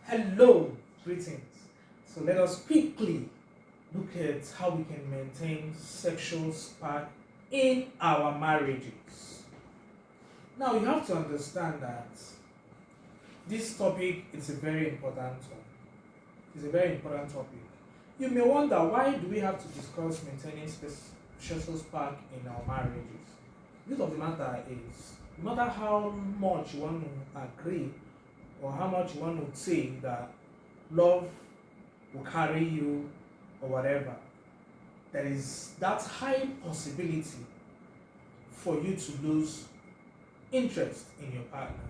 Hello, greetings. So let us quickly look at how we can maintain sexual spark in our marriages. Now you have to understand that this topic is a very important one. It's a very important topic. You may wonder, why do we have to discuss maintaining sexual spark in our marriages? The truth of the matter is, no matter how much you want to agree or how much you want to say that love will carry you or whatever, there is that high possibility for you to lose interest in your partner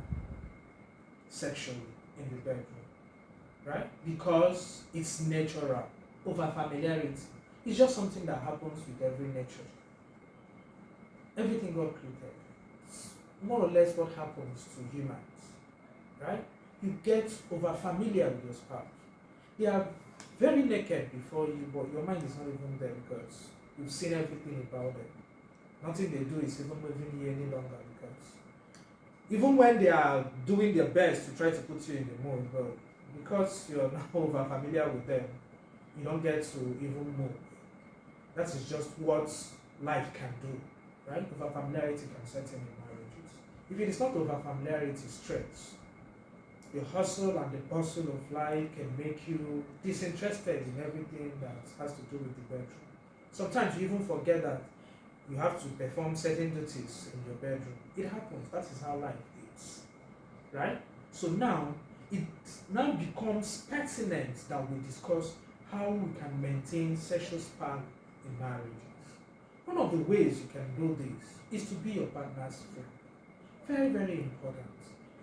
sexually in the bedroom, right? Because it's natural. Over familiarity, it's just something that happens with every nature. Everything God created, it's more or less what happens to humans, right? You get over familiar with your spouse. They are very naked before you, but your mind is not even there because you've seen everything about them. Nothing they do is even moving you any longer, because even when they are doing their best to try to put you in the mood, but because you're now over familiar with them, you don't get to even move. That is just what life can do, right? Over familiarity can set in marriages. If it is not over familiarity, stress. The hustle and the bustle of life can make you disinterested in everything that has to do with the bedroom. Sometimes you even forget that you have to perform certain duties in your bedroom. It happens. That is how life is, right? So now it now becomes pertinent that we discuss how we can maintain sexual spark in marriages. One of the ways you can do this is to be your partner's friend. Very, very important.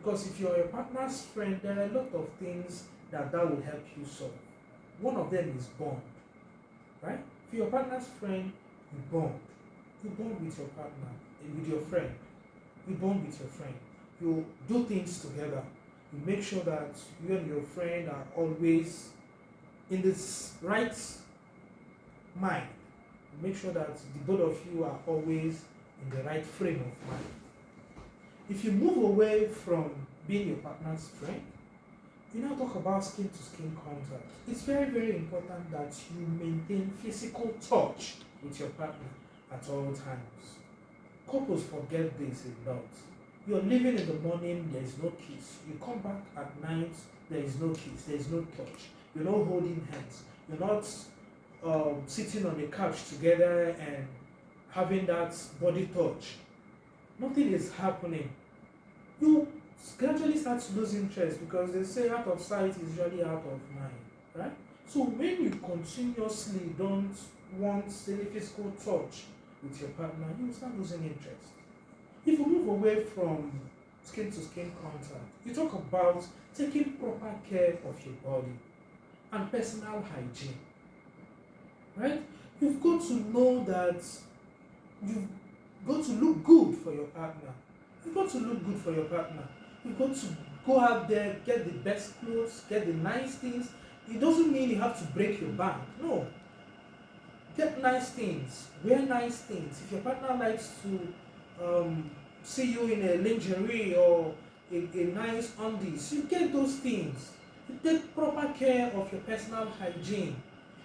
Because if you're your partner's friend, there are a lot of things that will help you solve. One of them is bond, right? If you're your partner's friend, you bond. You bond with your partner, with your friend. You bond with your friend. You do things together. You make sure that you and your friend are always in this right mind. You make sure that the both of you are always in the right frame of mind. If you move away from being your partner's friend, you now talk about skin to skin contact. It's very, very important that you maintain physical touch with your partner at all times. Couples forget this a lot. You're leaving in the morning, there is no kiss. You come back at night, there is no kiss, there is no touch. You're not holding hands. You're not sitting on the couch together and having that body touch. Nothing is happening. You gradually start to lose interest, because they say out of sight is usually out of mind, right? So when you continuously don't want any physical touch with your partner, you start losing interest. If you move away from skin to skin contact, you talk about taking proper care of your body and personal hygiene, right? You've got to know that you've got to look good for your partner. You've got to look good for your partner. You've got to go out there, get the best clothes, get the nice things. It doesn't mean you have to break your bank. No. Get nice things. Wear nice things. If your partner likes to see you in a lingerie or a nice undies, you get those things. You take proper care of your personal hygiene.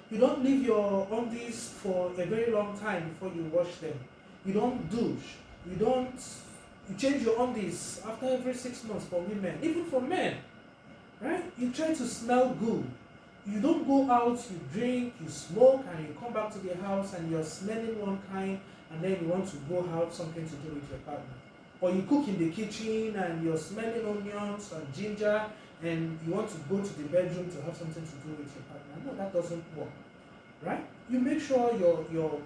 You don't leave your undies for a very long time before you wash them. You don't douche. You change your undies after every 6 months for women, even for men, right? You try to smell good. You don't go out, you drink, you smoke, and you come back to the house and you're smelling one kind, and then you want to go have something to do with your partner. Or you cook in the kitchen and you're smelling onions and ginger, and you want to go to the bedroom to have something to do with your partner. No, that doesn't work, right? You make sure your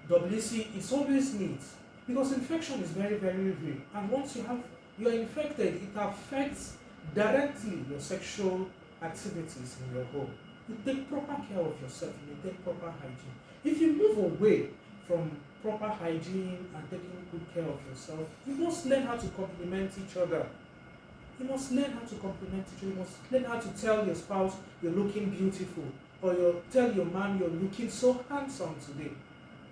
WC is always neat, because infection is very, very real. And once you are infected, it affects directly your sexual activities in your home. You take proper care of yourself, you take proper hygiene. If you move away from proper hygiene and taking good care of yourself, you must learn how to compliment each other. You must learn how to compliment each other. You must learn how to tell your spouse you're looking beautiful, or tell your man you're looking so handsome today,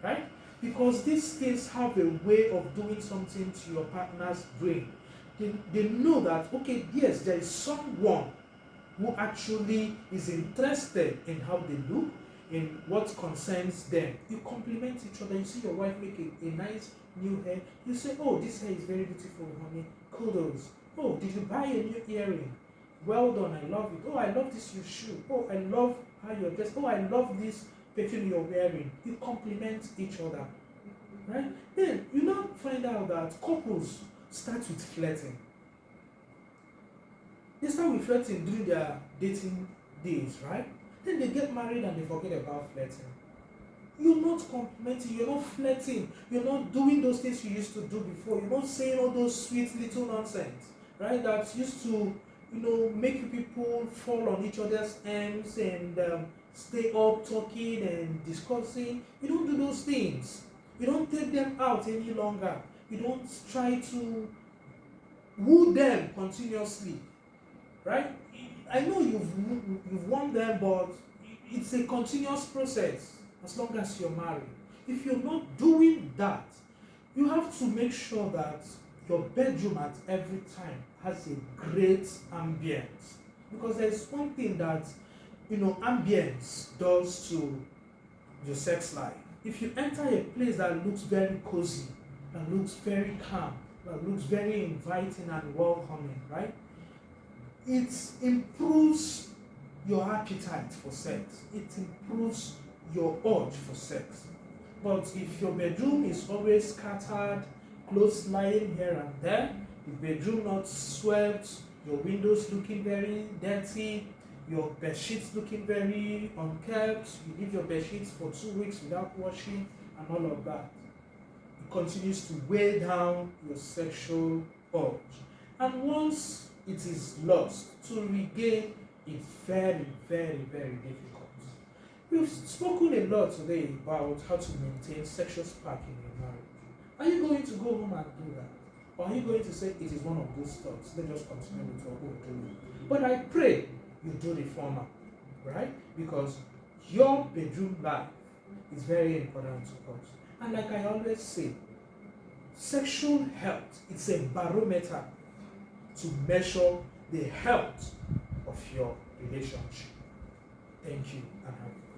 right? Because these things have a way of doing something to your partner's brain. They know that, okay, yes, there is someone who actually is interested in how they look, in what concerns them. You compliment each other. You see your wife make a nice new hair. You say, oh, this hair is very beautiful, honey. Kudos. Oh, did you buy a new earring? Well done, I love it. Oh, I love this your shoe. Oh, I love how you're dressed. Oh, I love this perfume you're wearing. You compliment each other. Right? Then you now find out that couples start with flirting. They start with flirting during their dating days, right? Then they get married and they forget about flirting. You're not complimenting, you're not flirting, you're not doing those things you used to do before, you're not saying all those sweet little nonsense, right? That used to, make you people fall on each other's ends and stay up talking and discussing. You don't do those things. You don't take them out any longer. You don't try to woo them continuously, right? I know you've won them, but it's a continuous process as long as you're married. If you're not doing that, you have to make sure that your bedroom at every time has a great ambience. Because there's one thing that ambience does to your sex life. If you enter a place that looks very cozy, that looks very calm, that looks very inviting and welcoming, right? It improves your appetite for sex. It improves your urge for sex. But if your bedroom is always scattered, clothes lying here and there, the bedroom not swept, your windows looking very dirty, your bed sheets looking very unkept, you leave your bed sheets for 2 weeks without washing, and all of that, it continues to weigh down your sexual urge. And once it is lost, to regain it's very, very, very difficult. We've spoken a lot today about how to maintain sexual spark in your marriage. Are you going to go home and do that? Or are you going to say it is one of those thoughts? Let's just continue with what we're doing. But I pray you do the former, right? Because your bedroom life is very important to us. And like I always say, sexual health, it's a barometer to measure the health of your relationship. Thank you and have a